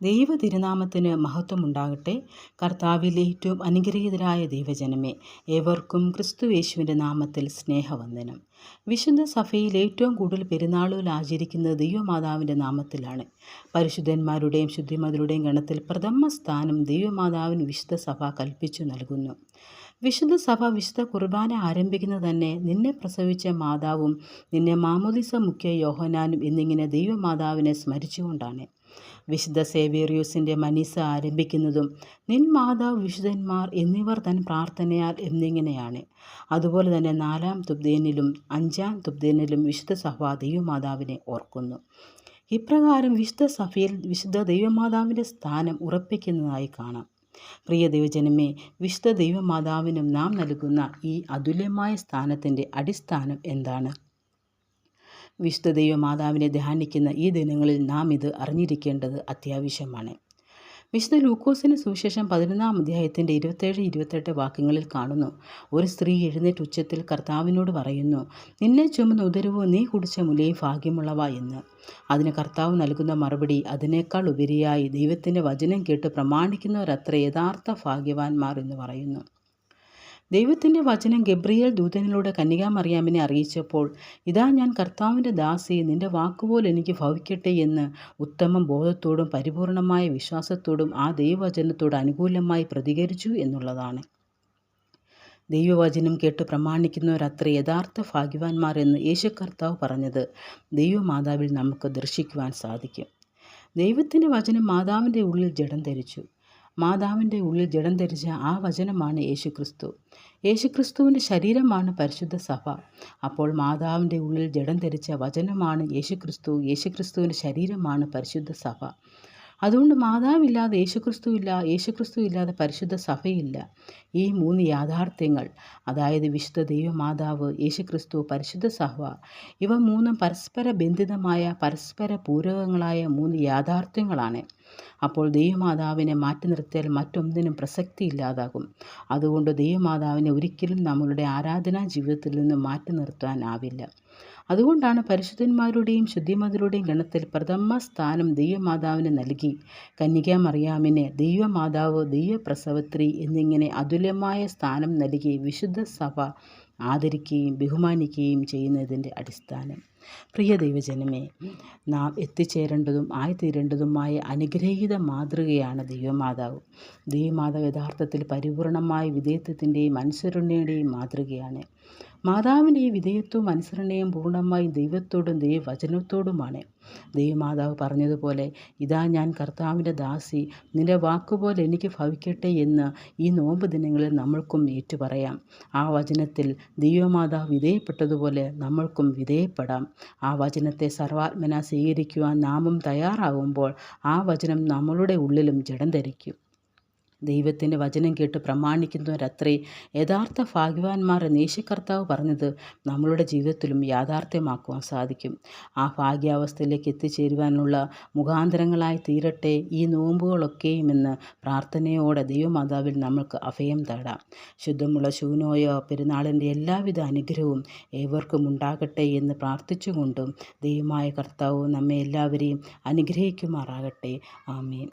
ദൈവ തിരുനാമത്തിന് മഹത്വമുണ്ടാകട്ടെ. കർത്താവിൽ ഏറ്റവും അനുഗ്രഹീതരായ ദൈവജനമേ, ഏവർക്കും ക്രിസ്തുയേശുവിൻ്റെ നാമത്തിൽ സ്നേഹവന്ദനം. വിശുദ്ധ സഭയിൽ ഏറ്റവും കൂടുതൽ പെരുന്നാളുകൾ ആചരിക്കുന്നത് ദൈവമാതാവിൻ്റെ നാമത്തിലാണ്. പരിശുദ്ധന്മാരുടെയും ശുദ്ധിമതികളുടെയും ഗണത്തിൽ പ്രഥമ സ്ഥാനം ദൈവമാതാവിന് വിശുദ്ധ സഭ കൽപ്പിച്ചു നൽകുന്നു. വിശുദ്ധ സഭ വിശുദ്ധ കുർബാന ആരംഭിക്കുന്നത് തന്നെ നിന്നെ പ്രസവിച്ച മാതാവും നിന്നെ മാമോദിസ മുഖ്യ യോഹന്നാനും എന്നിങ്ങനെ ദൈവമാതാവിനെ സ്മരിച്ചുകൊണ്ടാണ്. വിശുദ്ധ സേവേറിയോസിൻ്റെ മനീസ ആരംഭിക്കുന്നതും നിൻ മാതാവ് വിശുദ്ധന്മാർ എന്നിവർ തൻ പ്രാർത്ഥനയാൽ എന്നിങ്ങനെയാണ്. അതുപോലെ തന്നെ 4-ാം തുബ്ദേനിലും 5-ാം തുബ്ദേനിലും വിശുദ്ധ സഭ ദൈവമാതാവിനെ ഓർക്കുന്നു. ഇപ്രകാരം വിശുദ്ധ സഭയിൽ വിശുദ്ധ ദൈവമാതാവിൻ്റെ സ്ഥാനം ഉറപ്പിക്കുന്നതായി കാണാം. പ്രിയ ദൈവജനമേ, വിശുദ്ധ ദൈവമാതാവിനും നാം നൽകുന്ന ഈ അതുല്യമായ സ്ഥാനത്തിൻ്റെ അടിസ്ഥാനം എന്താണ്? വിശുദ്ധ ദൈവമാതാവിനെ ധ്യാനിക്കുന്ന ഈ ദിനങ്ങളിൽ നാം ഇത് അറിഞ്ഞിരിക്കേണ്ടത് അത്യാവശ്യമാണ്. വിശുദ്ധ ലൂക്കോസിന് സുവിശേഷം 11-ാം അധ്യായത്തിൻ്റെ 27-28 വാക്യങ്ങളിൽ കാണുന്നു. ഒരു സ്ത്രീ എഴുന്നേറ്റ് ഉച്ചത്തിൽ കർത്താവിനോട് പറയുന്നു, നിന്നെ ചുമന്ന ഉദരവും നീ കുടിച്ച മുലയും ഭാഗ്യമുള്ളവ എന്ന്. അതിന് കർത്താവ് നൽകുന്ന മറുപടി, അതിനേക്കാൾ ഉപരിയായി ദൈവത്തിൻ്റെ വചനം കേട്ട് പ്രമാണിക്കുന്നവരത്ര യഥാർത്ഥ ഭാഗ്യവാന്മാർ എന്ന് പറയുന്നു. ദൈവത്തിൻ്റെ വചനം ഗബ്രിയേൽ ദൂതനിലൂടെ കന്യകാമറിയാമിനെ അറിയിച്ചപ്പോൾ, ഇതാ ഞാൻ കർത്താവിൻ്റെ ദാസി, നിന്റെ വാക്കുപോലെ എനിക്ക് ഭവിക്കട്ടെ എന്ന് ഉത്തമ ബോധത്തോടും പരിപൂർണമായ വിശ്വാസത്തോടും ആ ദൈവവചനത്തോട് അനുകൂലമായി പ്രതികരിച്ചു എന്നുള്ളതാണ്. ദൈവവചനം കേട്ട് പ്രമാണിക്കുന്നവരത്ര യഥാർത്ഥ ഭാഗ്യവാന്മാർ എന്ന് യേശു കർത്താവ് പറഞ്ഞത് ദൈവമാതാവിൽ നമുക്ക് ദർശിക്കുവാൻ സാധിക്കും. ദൈവത്തിൻ്റെ വചനം മാതാവിൻ്റെ ഉള്ളിൽ ജഡം ധരിച്ചു. മാതാവിൻ്റെ ഉള്ളിൽ ജഡം ധരിച്ച ആ വചനമാണ് യേശുക്രിസ്തു. യേശുക്രിസ്തുവിൻ്റെ ശരീരമാണ് പരിശുദ്ധ സഭ. അപ്പോൾ മാതാവിൻ്റെ ഉള്ളിൽ ജഡം ധരിച്ച വചനമാണ് യേശുക്രിസ്തു. യേശുക്രിസ്തുവിൻ്റെ ശരീരമാണ് പരിശുദ്ധ സഭ. അതുകൊണ്ട് മാതാവില്ലാതെ യേശുക്രിസ്തു ഇല്ല, യേശുക്രിസ്തു ഇല്ലാതെ പരിശുദ്ധ സഭയില്ല. ഈ 3 യാഥാർത്ഥ്യങ്ങൾ, അതായത് വിശുദ്ധ ദൈവമാതാവ്, യേശുക്രിസ്തു, പരിശുദ്ധ സഭ, ഇവ 3 പരസ്പര ബന്ധിതമായ പരസ്പര പൂരകങ്ങളായ 3 യാഥാർത്ഥ്യങ്ങളാണ്. അപ്പോൾ ദൈവമാതാവിനെ മാറ്റി നിർത്തിയാൽ മറ്റൊന്നിനും പ്രസക്തി ഇല്ലാതാകും. അതുകൊണ്ട് ദൈവമാതാവിനെ ഒരിക്കലും നമ്മളുടെ ആരാധനാ ജീവിതത്തിൽ നിന്ന് മാറ്റി നിർത്താനാവില്ല. അതുകൊണ്ടാണ് പരിശുദ്ധന്മാരുടെയും ശുദ്ധിമതികളുടെയും ഗണത്തിൽ പ്രഥമ സ്ഥാനം ദൈവമാതാവിന് നൽകി കന്യകാമറിയാമിനെ ദൈവമാതാവ്, ദൈവപ്രസവത്രി എന്നിങ്ങനെ അതുല്യമായ സ്ഥാനം നൽകി വിശുദ്ധ സഭ ആദരിക്കുകയും ബഹുമാനിക്കുകയും ചെയ്യുന്നതിൻ്റെ അടിസ്ഥാനം. പ്രിയ ദൈവജനമേ, നാം എത്തിച്ചേരേണ്ടതും ആയിത്തീരേണ്ടതുമായ അനുഗ്രഹീത മാതൃകയാണ് ദൈവമാതാവ്. ദൈവമാതാവ് യഥാർത്ഥത്തിൽ പരിപൂർണമായ വിധേയത്വത്തിൻ്റെയും അനുസരണയുടെയും മാതൃകയാണ്. മാതാവിൻ്റെ ഈ വിധേയത്വവും അനുസരണയും പൂർണ്ണമായും ദൈവത്തോടും ദൈവവചനത്തോടുമാണ്. ദൈവമാതാവ് പറഞ്ഞതുപോലെ, ഇതാ ഞാൻ കർത്താവിൻ്റെ ദാസി, നിന്റെ വാക്കുപോലെ എനിക്ക് ഭവിക്കട്ടെ എന്ന് ഈ നോമ്പ് ദിനങ്ങളിൽ നമ്മൾക്കും ഏറ്റുപറയാം. ആ വചനത്തിൽ ദൈവമാതാവ് വിധേയപ്പെട്ടതുപോലെ നമ്മൾക്കും വിധേയപ്പെടാം. ആ വചനത്തെ സർവാത്മന സ്വീകരിക്കുവാൻ നാമും തയ്യാറാകുമ്പോൾ ആ വചനം നമ്മളുടെ ഉള്ളിലും ജഡം ധരിക്കും. ദൈവത്തിൻ്റെ വചനം കേട്ട് പ്രമാണിക്കുന്നവരത്രേ യഥാർത്ഥ ഭാഗ്യവാന്മാർ എന്ന് യേശു കർത്താവ് പറഞ്ഞത് നമ്മളുടെ ജീവിതത്തിലും യാഥാർത്ഥ്യമാക്കുവാൻ സാധിക്കും. ആ ഭാഗ്യാവസ്ഥയിലേക്ക് എത്തിച്ചേരുവാനുള്ള മുഖാന്തരങ്ങളായി തീരട്ടെ ഈ നോമ്പുകളൊക്കെയും എന്ന് പ്രാർത്ഥനയോടെ ദൈവമാതാവിൽ നമ്മൾക്ക് അഭയം തേടാം. ശുദ്ധമുള്ള ശൂനോയ പെരുന്നാളിൻ്റെ എല്ലാവിധ അനുഗ്രഹവും ഏവർക്കും ഉണ്ടാകട്ടെ എന്ന് പ്രാർത്ഥിച്ചുകൊണ്ടും ദൈവമായ കർത്താവ് നമ്മെ എല്ലാവരെയും അനുഗ്രഹിക്കുമാറാകട്ടെ. ആമേൻ.